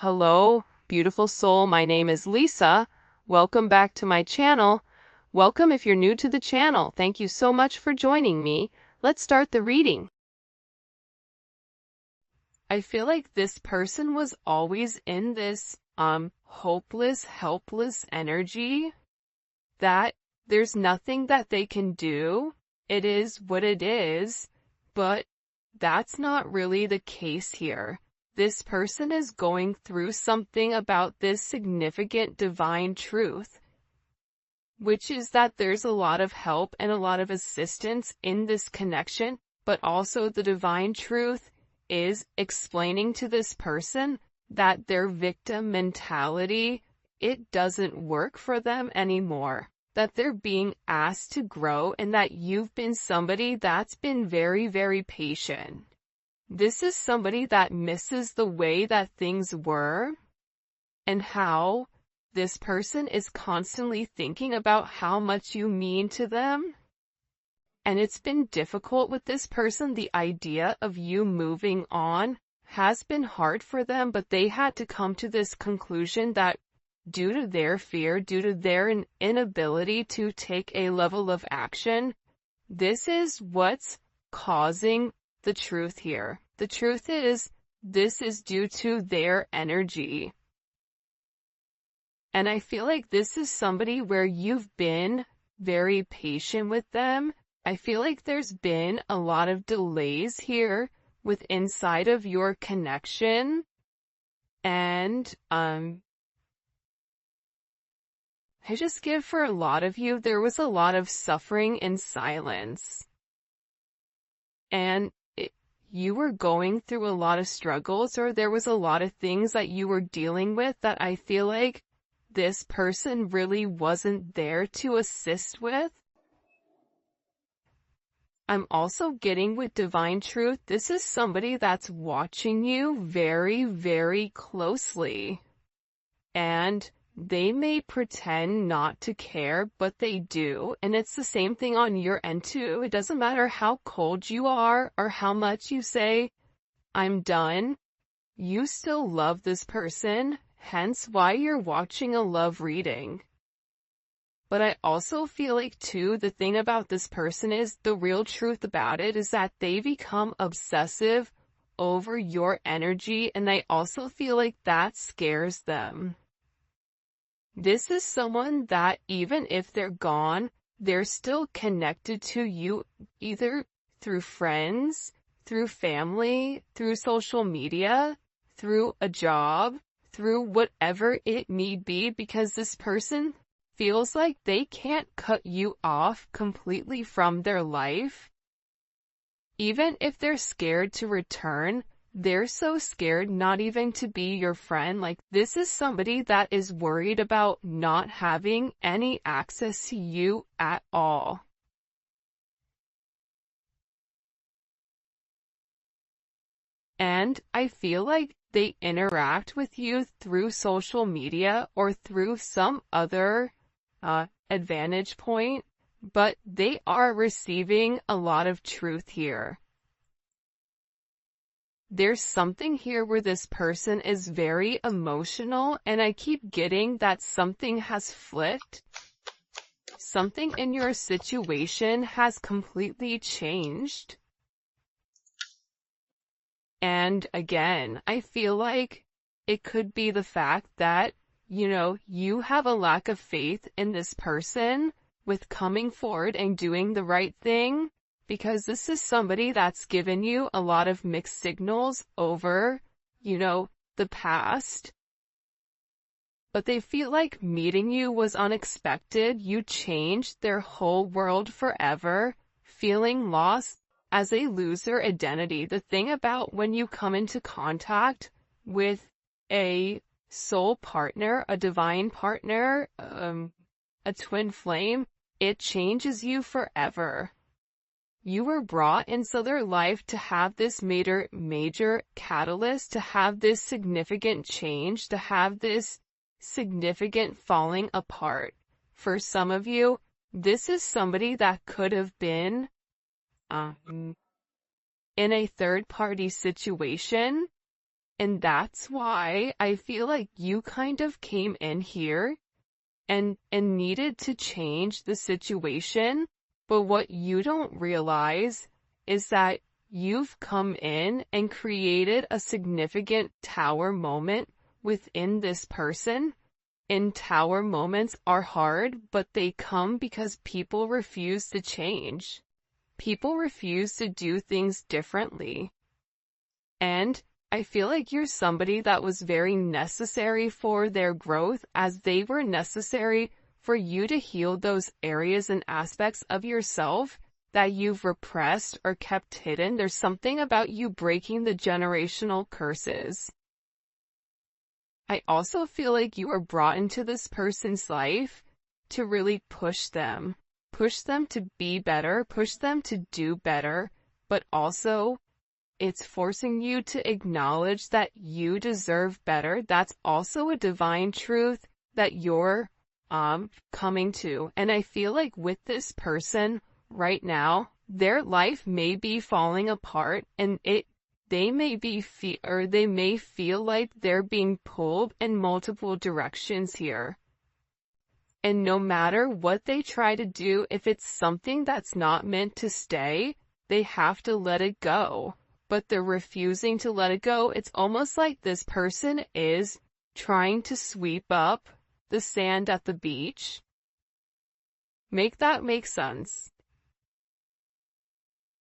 Hello, beautiful soul. My name is Lisa. Welcome back to my channel. Welcome if you're new to the channel. Thank you so much for joining me. Let's start the reading. I feel like this person was always in this hopeless, helpless energy that there's nothing that they can do. It is what it is, but that's not really the case here. This person is going through something about this significant divine truth, which is that there's a lot of help and a lot of assistance in this connection, but also the divine truth is explaining to this person that their victim mentality, it doesn't work for them anymore, that they're being asked to grow, and that you've been somebody that's been very, very patient. This is somebody that misses the way that things were and how this person is constantly thinking about how much you mean to them. And it's been difficult with this person. The idea of you moving on has been hard for them, but they had to come to this conclusion that due to their fear, due to their inability to take a level of action, this is what's causing the truth here. The truth is, this is due to their energy. And I feel like this is somebody where you've been very patient with them. I feel like there's been a lot of delays here with inside of your connection. And, I just give for a lot of you, there was a lot of suffering in silence. And you were going through a lot of struggles, or there was a lot of things that you were dealing with that I feel like this person really wasn't there to assist with. I'm also getting with divine truth, this is somebody that's watching you very, very closely. And they may pretend not to care, but they do. And it's the same thing on your end too. It doesn't matter how cold you are or how much you say, I'm done. You still love this person, hence why you're watching a love reading. But I also feel like too, the thing about this person is, the real truth about it is that they become obsessive over your energy, and I also feel like that scares them. This is someone that even if they're gone, they're still connected to you, either through friends, through family, through social media, through a job, through whatever it may be, because this person feels like they can't cut you off completely from their life. Even if they're scared to return, they're so scared not even to be your friend. Like, this is somebody that is worried about not having any access to you at all. And I feel like they interact with you through social media or through some other advantage point, but they are receiving a lot of truth here. There's something here where this person is very emotional, and I keep getting that something has flipped. Something in your situation has completely changed. And again, I feel like it could be the fact that, you have a lack of faith in this person with coming forward and doing the right thing. Because this is somebody that's given you a lot of mixed signals over, the past. But they feel like meeting you was unexpected. You changed their whole world forever, feeling lost as a loser identity. The thing about when you come into contact with a soul partner, a divine partner, a twin flame, it changes you forever. You were brought into their life to have this major catalyst, to have this significant change, to have this significant falling apart. For some of you, this is somebody that could have been in a third-party situation, And that's why I feel like you kind of came in here and needed to change the situation. But what you don't realize is that you've come in and created a significant tower moment within this person. And tower moments are hard, but they come because people refuse to change. People refuse to do things differently. And I feel like you're somebody that was very necessary for their growth, as they were necessary for you to heal those areas and aspects of yourself that you've repressed or kept hidden. There's something about you breaking the generational curses. I also feel like you were brought into this person's life to really push them to be better, push them to do better, but also it's forcing you to acknowledge that you deserve better. That's also a divine truth that you're coming to. And I feel like with this person right now, their life may be falling apart, and they may feel like they're being pulled in multiple directions here. And no matter what they try to do, if it's something that's not meant to stay, they have to let it go. But they're refusing to let it go. It's almost like this person is trying to sweep up the sand at the beach. Make that make sense.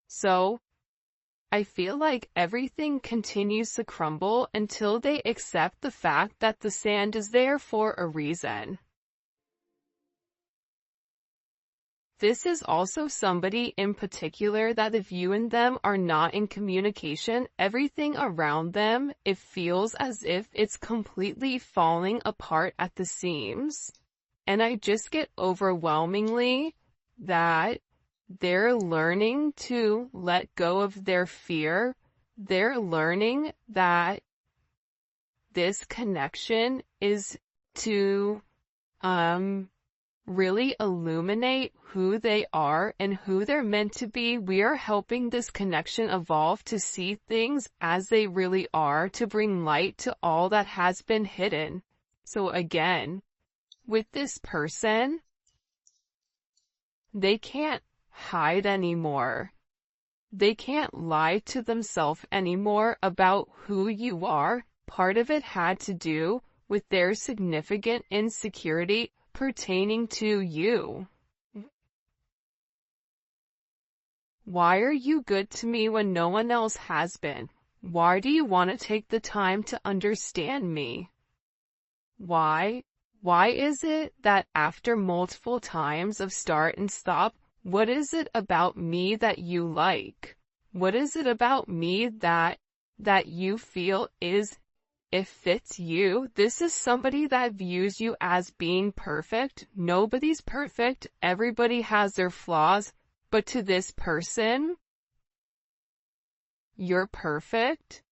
So, I feel like everything continues to crumble until they accept the fact that the sand is there for a reason. This is also somebody in particular that if you and them are not in communication, everything around them, it feels as if it's completely falling apart at the seams. And I just get overwhelmingly that they're learning to let go of their fear. They're learning that this connection is to, really illuminate who they are and who they're meant to be. We are helping this connection evolve to see things as they really are, to bring light to all that has been hidden. So again, with this person, they can't hide anymore. They can't lie to themselves anymore about who you are. Part of it had to do with their significant insecurity pertaining to you. Why are you good to me when no one else has been? Why do you want to take the time to understand me? Why? Why is it that after multiple times of start and stop, what is it about me that you like? What is it about me that you feel it fits you? This is somebody that views you as being perfect. Nobody's perfect. Everybody has their flaws. But to this person, you're perfect.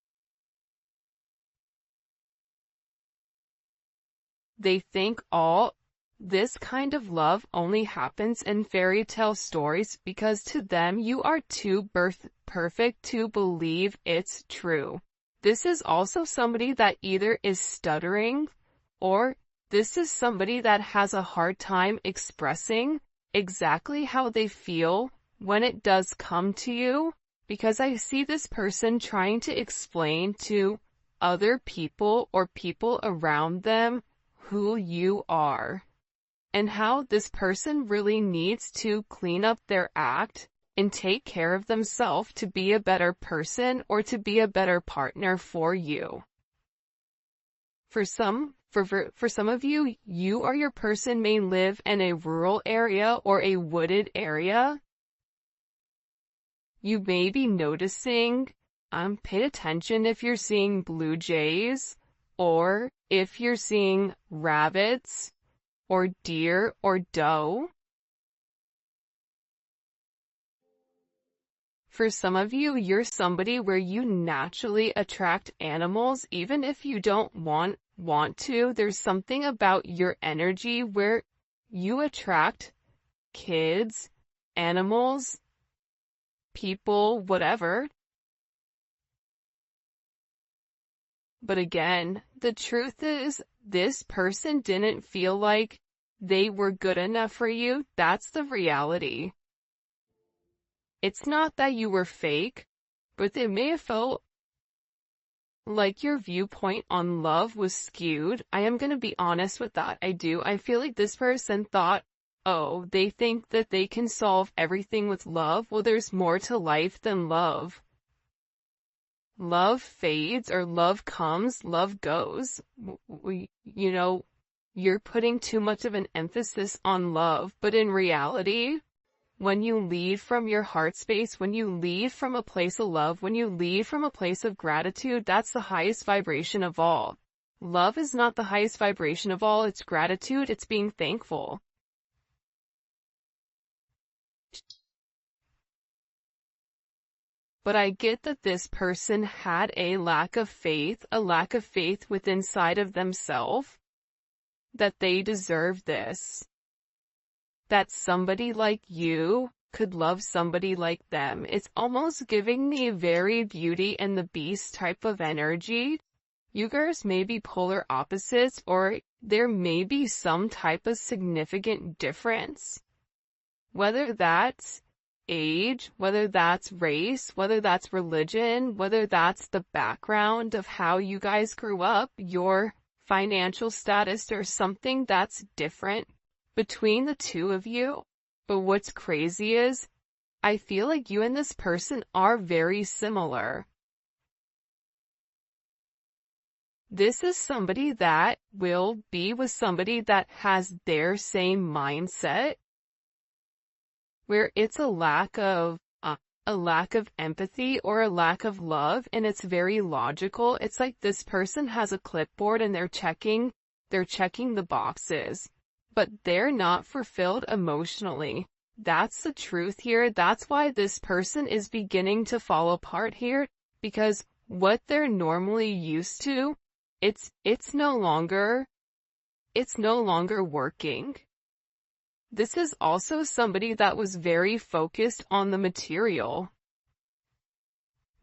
They think all this kind of love only happens in fairy tale stories because to them you are too perfect to believe it's true. This is also somebody that either is stuttering, or this is somebody that has a hard time expressing exactly how they feel when it does come to you, because I see this person trying to explain to other people or people around them who you are, and how this person really needs to clean up their act and take care of themselves to be a better person or to be a better partner for you. For some of you, you or your person may live in a rural area or a wooded area. You may be noticing, pay attention if you're seeing blue jays, or if you're seeing rabbits, or deer, or doe. For some of you, you're somebody where you naturally attract animals, even if you don't want to. There's something about your energy where you attract kids, animals, people, whatever. But again, the truth is, this person didn't feel like they were good enough for you. That's the reality. It's not that you were fake, but they may have felt like your viewpoint on love was skewed. I am going to be honest with that. I feel like this person thought, oh, they think that they can solve everything with love. Well, there's more to life than love. Love fades or love comes, love goes. You're putting too much of an emphasis on love, but in reality, when you lead from your heart space, when you lead from a place of love, when you lead from a place of gratitude, that's the highest vibration of all. Love is not the highest vibration of all, it's gratitude, it's being thankful. But I get that this person had a lack of faith within inside of themselves, that they deserve this. That somebody like you could love somebody like them. It's almost giving me very Beauty and the Beast type of energy. You guys may be polar opposites, or there may be some type of significant difference. Whether that's age, whether that's race, whether that's religion, whether that's the background of how you guys grew up, your financial status, or something that's different between the two of you. But what's crazy is, I feel like you and this person are very similar. This is somebody that will be with somebody that has their same mindset, where it's a lack of empathy or a lack of love, and it's very logical. It's like this person has a clipboard and they're checking the boxes, but they're not fulfilled emotionally. That's the truth here. That's why this person is beginning to fall apart here, because what they're normally used to, it's no longer working. This is also somebody that was very focused on the material.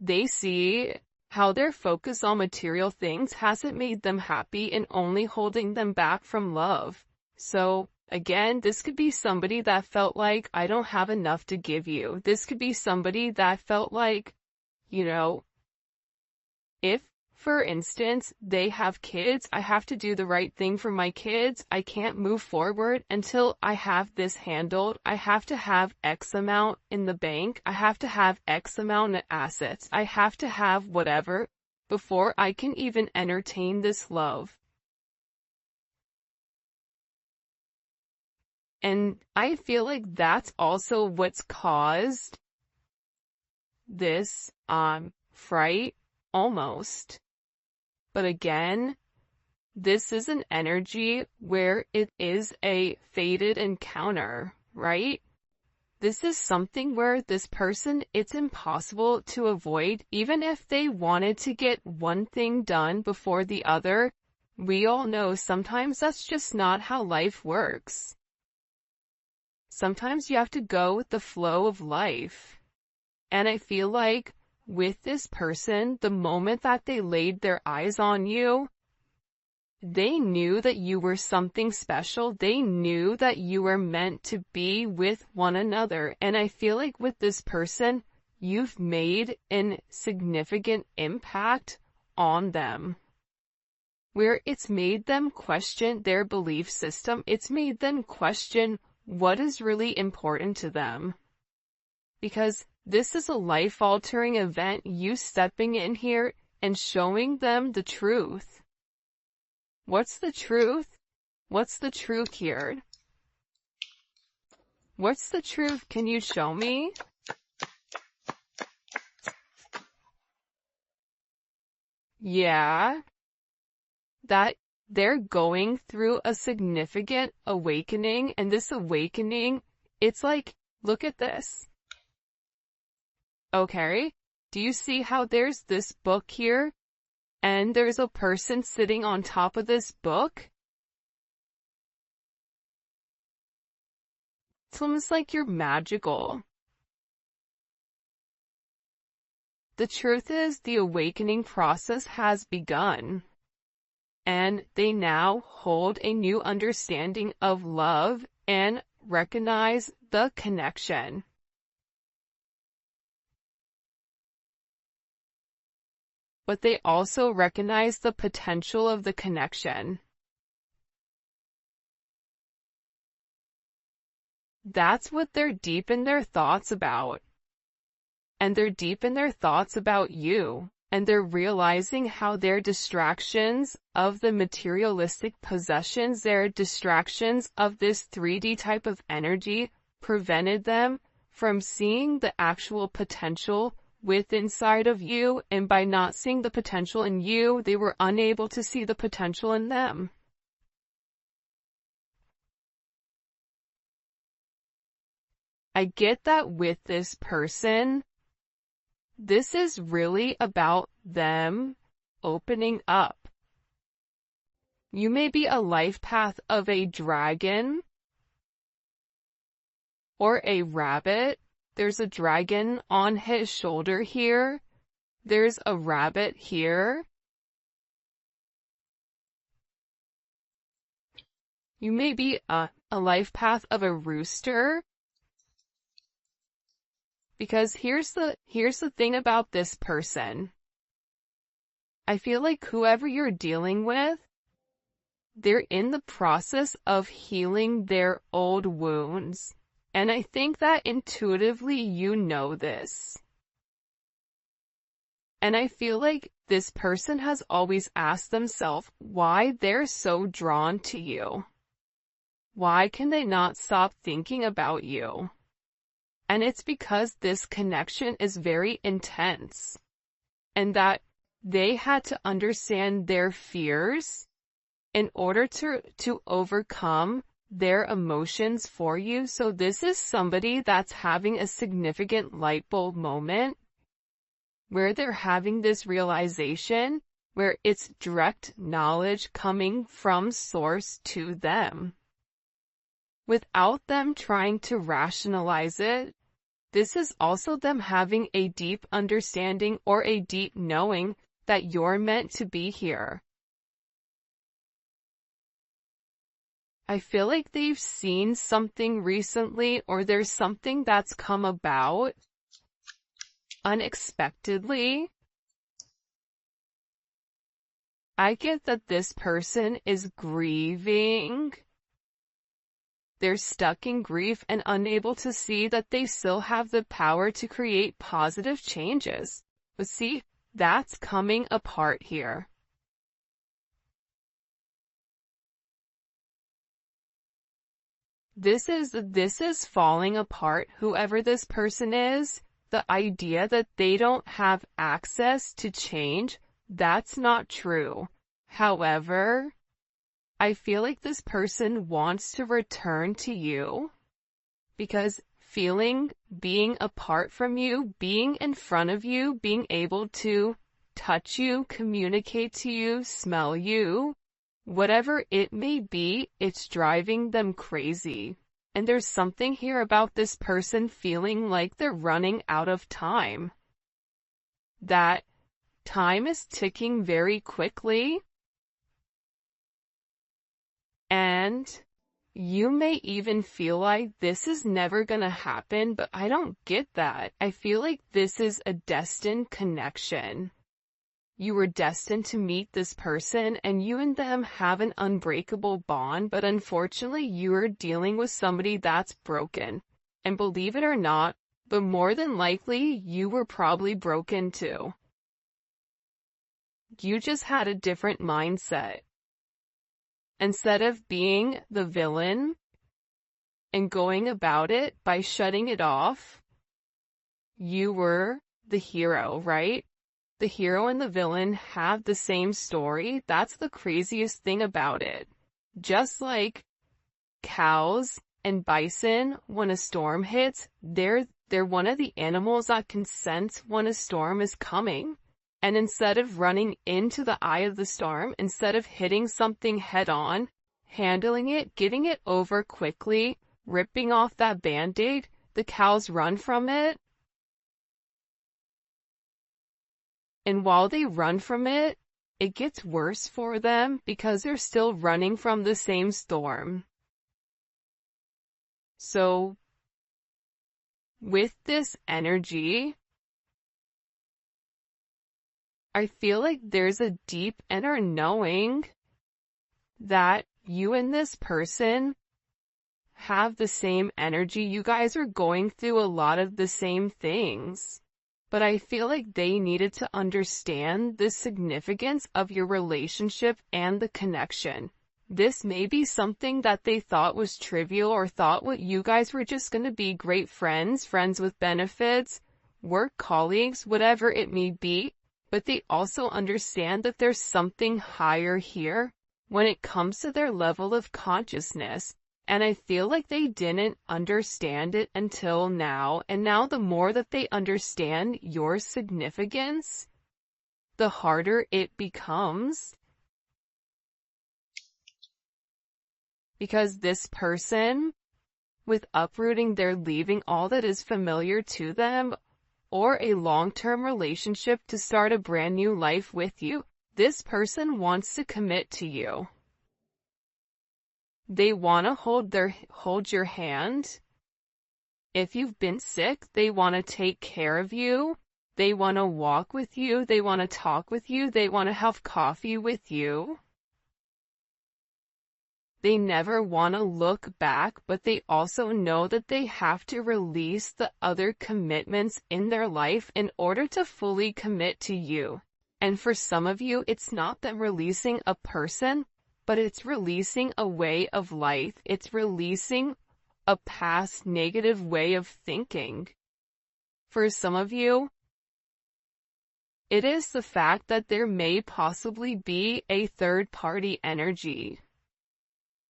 They see how their focus on material things hasn't made them happy and only holding them back from love. So, again, this could be somebody that felt like, I don't have enough to give you. This could be somebody that felt like, if, for instance, they have kids, I have to do the right thing for my kids. I can't move forward until I have this handled. I have to have X amount in the bank. I have to have X amount of assets. I have to have whatever before I can even entertain this love. And I feel like that's also what's caused this, fright, almost. But again, this is an energy where it is a fated encounter, right? This is something where this person, it's impossible to avoid. Even if they wanted to get one thing done before the other, we all know sometimes that's just not how life works. Sometimes you have to go with the flow of life. And I feel like with this person, the moment that they laid their eyes on you, they knew that you were something special. They knew that you were meant to be with one another. And I feel like with this person, you've made a significant impact on them, where it's made them question their belief system. It's made them question what is really important to them. Because this is a life-altering event, you stepping in here and showing them the truth. What's the truth? What's the truth here? What's the truth? Can you show me? Yeah, that they're going through a significant awakening, and this awakening, it's like, look at this. Okay, do you see how there's this book here, and there's a person sitting on top of this book? It's almost like you're magical. The truth is, the awakening process has begun, and they now hold a new understanding of love and recognize the connection. But they also recognize the potential of the connection. That's what they're deep in their thoughts about. And they're deep in their thoughts about you. And they're realizing how their distractions of the materialistic possessions, their distractions of this 3D type of energy, prevented them from seeing the actual potential within inside of you. And by not seeing the potential in you, they were unable to see the potential in them. I get that with this person, this is really about them opening up. You may be a life path of a dragon or a rabbit. There's a dragon on his shoulder here. There's a rabbit here. You may be a life path of a rooster. Because here's the thing about this person. I feel like whoever you're dealing with, they're in the process of healing their old wounds. And I think that intuitively you know this. And I feel like this person has always asked themselves why they're so drawn to you. Why can they not stop thinking about you? And it's because this connection is very intense, and that they had to understand their fears in order to overcome their emotions for you. So this is somebody that's having a significant light bulb moment where they're having this realization, where it's direct knowledge coming from source to them, without them trying to rationalize it. This is also them having a deep understanding or a deep knowing that you're meant to be here. I feel like they've seen something recently, or there's something that's come about unexpectedly. I get that this person is grieving. They're stuck in grief and unable to see that they still have the power to create positive changes. But see, that's coming apart here. This is falling apart, whoever this person is. The idea that they don't have access to change, that's not true. However, I feel like this person wants to return to you because being apart from you, being in front of you, being able to touch you, communicate to you, smell you, whatever it may be, it's driving them crazy. And there's something here about this person feeling like they're running out of time. That time is ticking very quickly. And you may even feel like this is never gonna happen, but I don't get that. I feel like this is a destined connection. You were destined to meet this person, and you and them have an unbreakable bond, but unfortunately you are dealing with somebody that's broken. And believe it or not, but more than likely you were probably broken too. You just had a different mindset. Instead of being the villain and going about it by shutting it off, you were the hero, right? The hero and the villain have the same story. That's the craziest thing about it. Just like cows and bison, when a storm hits, they're one of the animals that can sense when a storm is coming. And instead of running into the eye of the storm, instead of hitting something head on, handling it, getting it over quickly, ripping off that band-aid, the cows run from it. And while they run from it, it gets worse for them because they're still running from the same storm. So, with this energy, I feel like there's a deep inner knowing that you and this person have the same energy. You guys are going through a lot of the same things. But I feel like they needed to understand the significance of your relationship and the connection. This may be something that they thought was trivial or thought what you guys were just going to be great friends, friends with benefits, work colleagues, whatever it may be. But they also understand that there's something higher here when it comes to their level of consciousness. And I feel like they didn't understand it until now, and now the more that they understand your significance, the harder it becomes. Because this person, with uprooting, they're leaving all that is familiar to them, or a long-term relationship to start a brand new life with you. This person wants to commit to you. They want to hold your hand. If you've been sick, they want to take care of you. They want to walk with you. They want to talk with you. They want to have coffee with you. They never want to look back, but they also know that they have to release the other commitments in their life in order to fully commit to you. And for some of you, it's not them releasing a person, but it's releasing a way of life. It's releasing a past negative way of thinking. For some of you, it is the fact that there may possibly be a third-party energy.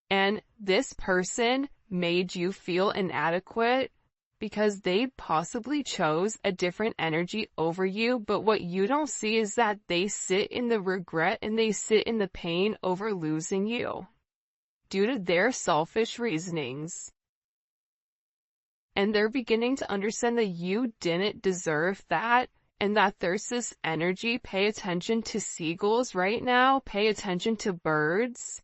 And this person made you feel inadequate because they possibly chose a different energy over you, but what you don't see is that they sit in the regret and they sit in the pain over losing you due to their selfish reasonings. And they're beginning to understand that you didn't deserve that, and that there's this energy. Pay attention to seagulls right now. Pay attention to birds.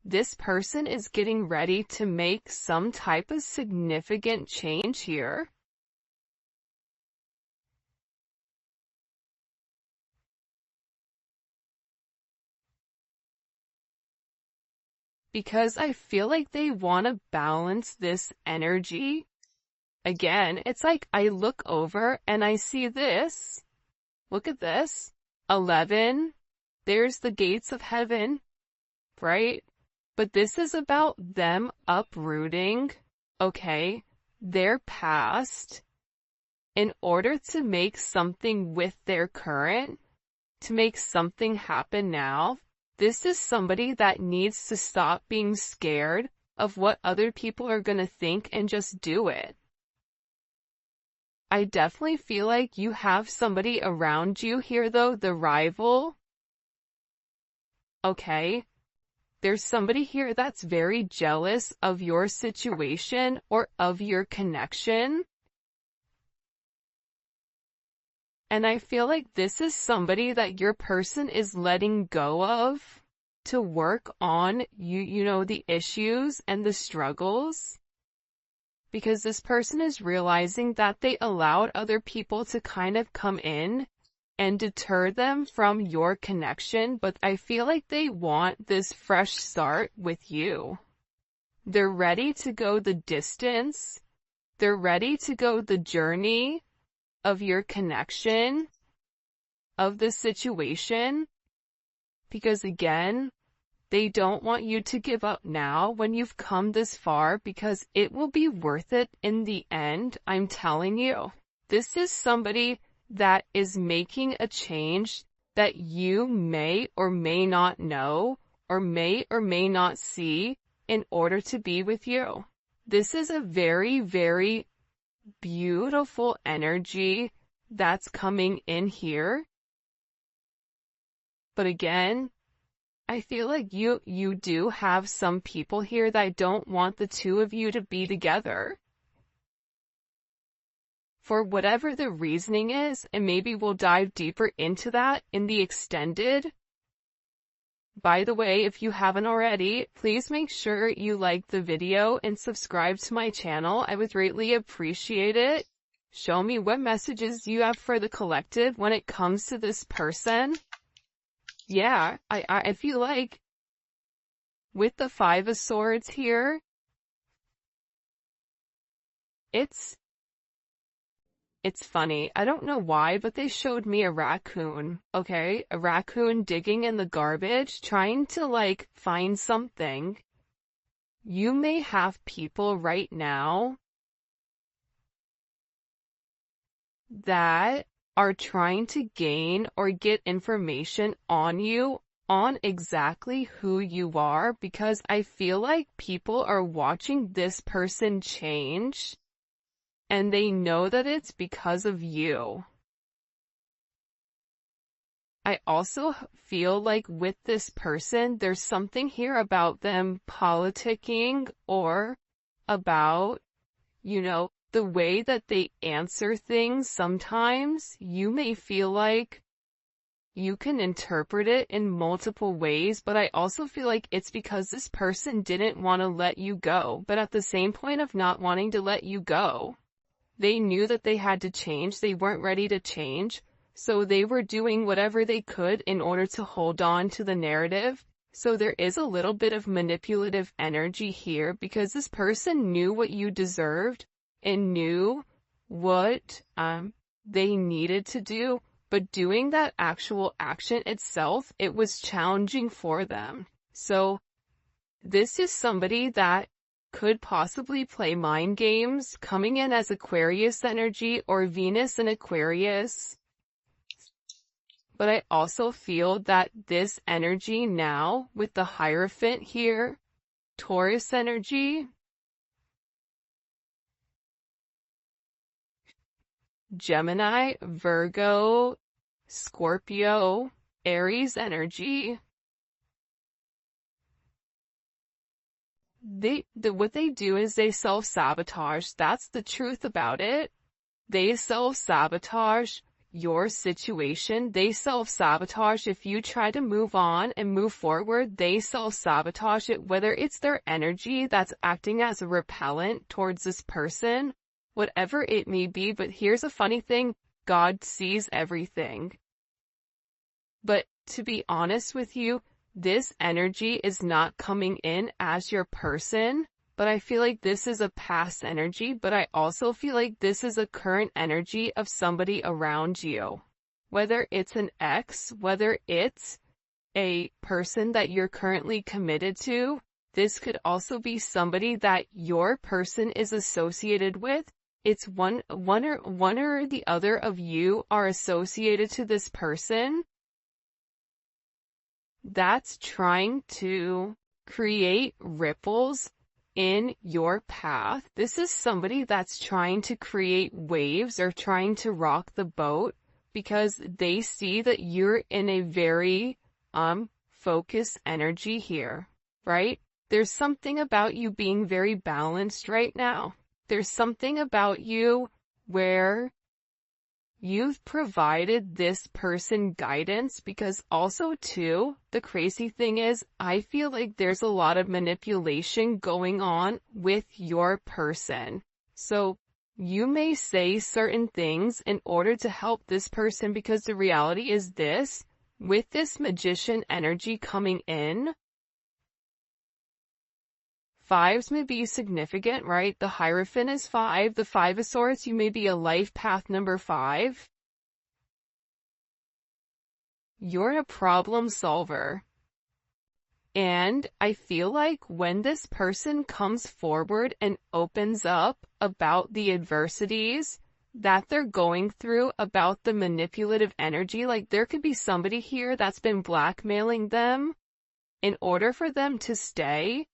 This person is getting ready to make some type of significant change here. Because I feel like they want to balance this energy. Again, it's like I look over and I see this. Look at this. 11. There's the gates of heaven, right? But this is about them uprooting, okay, their past in order to make something with their current, to make something happen now. This is somebody that needs to stop being scared of what other people are going to think and just do it. I definitely feel like you have somebody around you here though, the rival. Okay. There's somebody here that's very jealous of your situation or of your connection. And I feel like this is somebody that your person is letting go of to work on you know, the issues and the struggles. Because this person is realizing that they allowed other people to kind of come in and deter them from your connection, but I feel like they want this fresh start with you. They're ready to go the distance. They're ready to go the journey of your connection, of the situation, because again, they don't want you to give up now when you've come this far, because it will be worth it in the end, I'm telling you. This is somebody that is making a change that you may or may not know or may not see in order to be with you. This is a very, very beautiful energy that's coming in here. But again, I feel like you do have some people here that don't want the two of you to be together. for whatever the reasoning is, and maybe we'll dive deeper into that in the extended. By the way, if you haven't already, please make sure you like the video and subscribe to my channel. I would greatly appreciate it. Show me what messages you have for the collective when it comes to this person. Yeah, I feel like with the Five of Swords here, it's funny. I don't know why, but they showed me a raccoon, okay? A raccoon digging in the garbage, trying to like find something. You may have people right now that are trying to gain or get information on you, on exactly who you are, because I feel like people are watching this person change and they know that it's because of you. I also feel like with this person, there's something here about them politicking or about, the way that they answer things. Sometimes you may feel like you can interpret it in multiple ways, but I also feel like it's because this person didn't want to let you go. But at the same point of not wanting to let you go, they knew that they had to change. They weren't ready to change. So they were doing whatever they could in order to hold on to the narrative. So there is a little bit of manipulative energy here because this person knew what you deserved and knew what they needed to do, but doing that actual action itself, it was challenging for them. So this is somebody that could possibly play mind games, coming in as Aquarius energy or Venus in Aquarius. But I also feel that this energy now, with the Hierophant here, Taurus energy, Gemini, Virgo, Scorpio, Aries energy, what they do is they self-sabotage. That's the truth about it. They self-sabotage your situation. They self-sabotage if you try to move on and move forward. They self-sabotage it, whether it's their energy that's acting as a repellent towards this person, whatever it may be. But here's a funny thing, God sees everything. But to be honest with you, this energy is not coming in as your person, but I feel like this is a past energy, but I also feel like this is a current energy of somebody around you. Whether it's an ex, whether it's a person that you're currently committed to, this could also be somebody that your person is associated with. It's one or the other of you are associated to this person that's trying to create ripples in your path. This is somebody that's trying to create waves or trying to rock the boat because they see that you're in a very focused energy here, right? There's something about you being very balanced right now. There's something about you where you've provided this person guidance, because also too, the crazy thing is, I feel like there's a lot of manipulation going on with your person. So you may say certain things in order to help this person, because the reality is this, with this Magician energy coming in, fives may be significant, right? The Hierophant is 5. The Five of Swords, you may be a life path number 5. You're a problem solver. And I feel like when this person comes forward and opens up about the adversities that they're going through, about the manipulative energy, like there could be somebody here that's been blackmailing them in order for them to stay,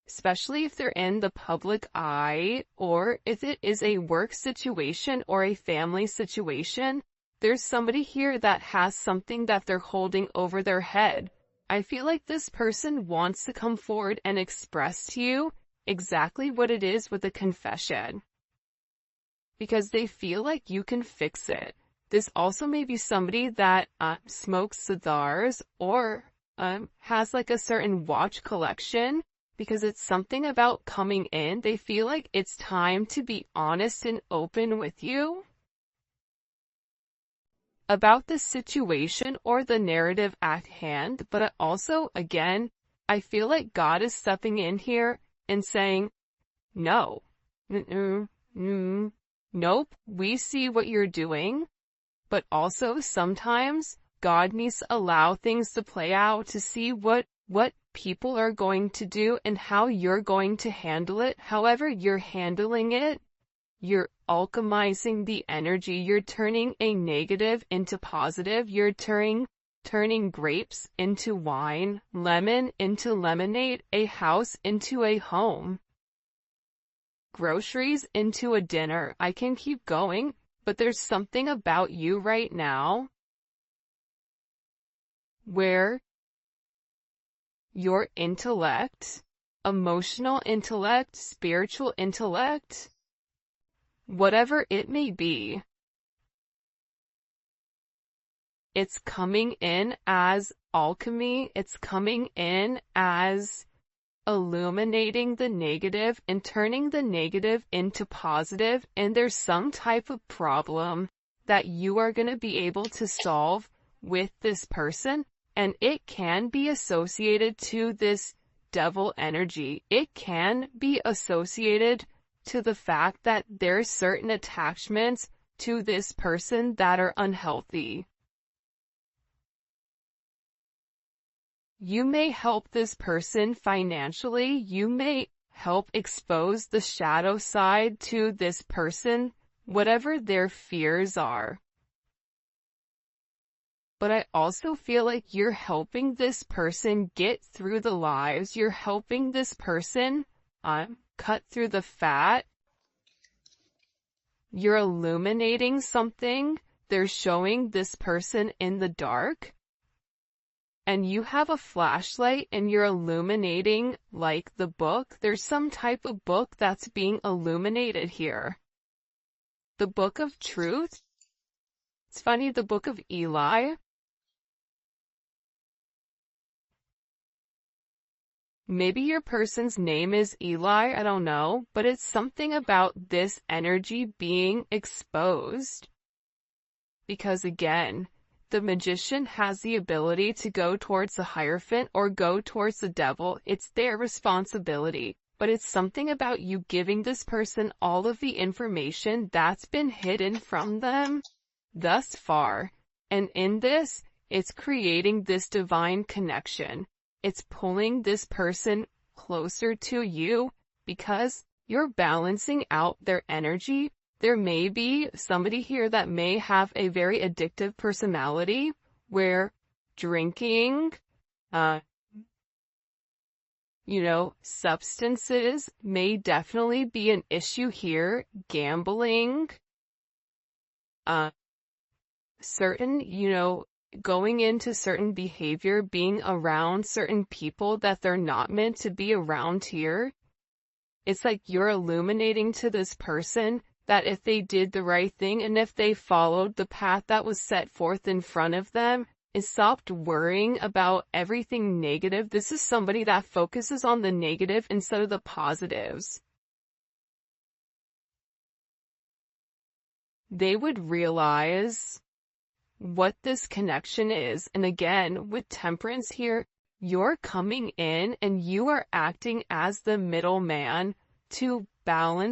especially if they're in the public eye, or if it is a work situation or a family situation. There's somebody here that has something that they're holding over their head. I feel like this person wants to come forward and express to you exactly what it is with a confession. because they feel like you can fix it. This also may be somebody that smokes cigars or has like a certain watch collection, because it's something about coming in. They feel like it's time to be honest and open with you about the situation or the narrative at hand. But also, again, I feel like God is stepping in here and saying, no, nope, we see what you're doing. But also sometimes God needs to allow things to play out to see what people are going to do and how you're going to handle it. However you're handling it, you're alchemizing the energy. You're turning a negative into positive. You're turning grapes into wine, lemon into lemonade, a house into a home, groceries into a dinner. I can keep going, but there's something about you right now where your intellect, emotional intellect, spiritual intellect, whatever it may be, it's coming in as alchemy. It's coming in as illuminating the negative and turning the negative into positive. And there's some type of problem that you are going to be able to solve with this person. And it can be associated to this devil energy. It can be associated to the fact that there's certain attachments to this person that are unhealthy. You may help this person financially. You may help expose the shadow side to this person, whatever their fears are. But I also feel like you're helping this person get through the lies. You're helping this person cut through the fat. You're illuminating something. They're showing this person in the dark. And you have a flashlight and you're illuminating like the book. There's some type of book that's being illuminated here. The book of truth. It's funny, the book of Eli. Maybe your person's name is Eli, I don't know, but it's something about this energy being exposed. Because again, the magician has the ability to go towards the Hierophant or go towards the devil. It's their responsibility. But it's something about you giving this person all of the information that's been hidden from them thus far. And in this, it's creating this divine connection. It's pulling this person closer to you because you're balancing out their energy. There may be somebody here that may have a very addictive personality where drinking, substances may definitely be an issue here. Gambling, certain, going into certain behavior, being around certain people that they're not meant to be around here. It's like you're illuminating to this person that if they did the right thing and if they followed the path that was set forth in front of them and stopped worrying about everything negative. This is somebody that focuses on the negative instead of the positives. They would realize what this connection is. And again, with Temperance here, you're coming in and you are acting as the middleman to balance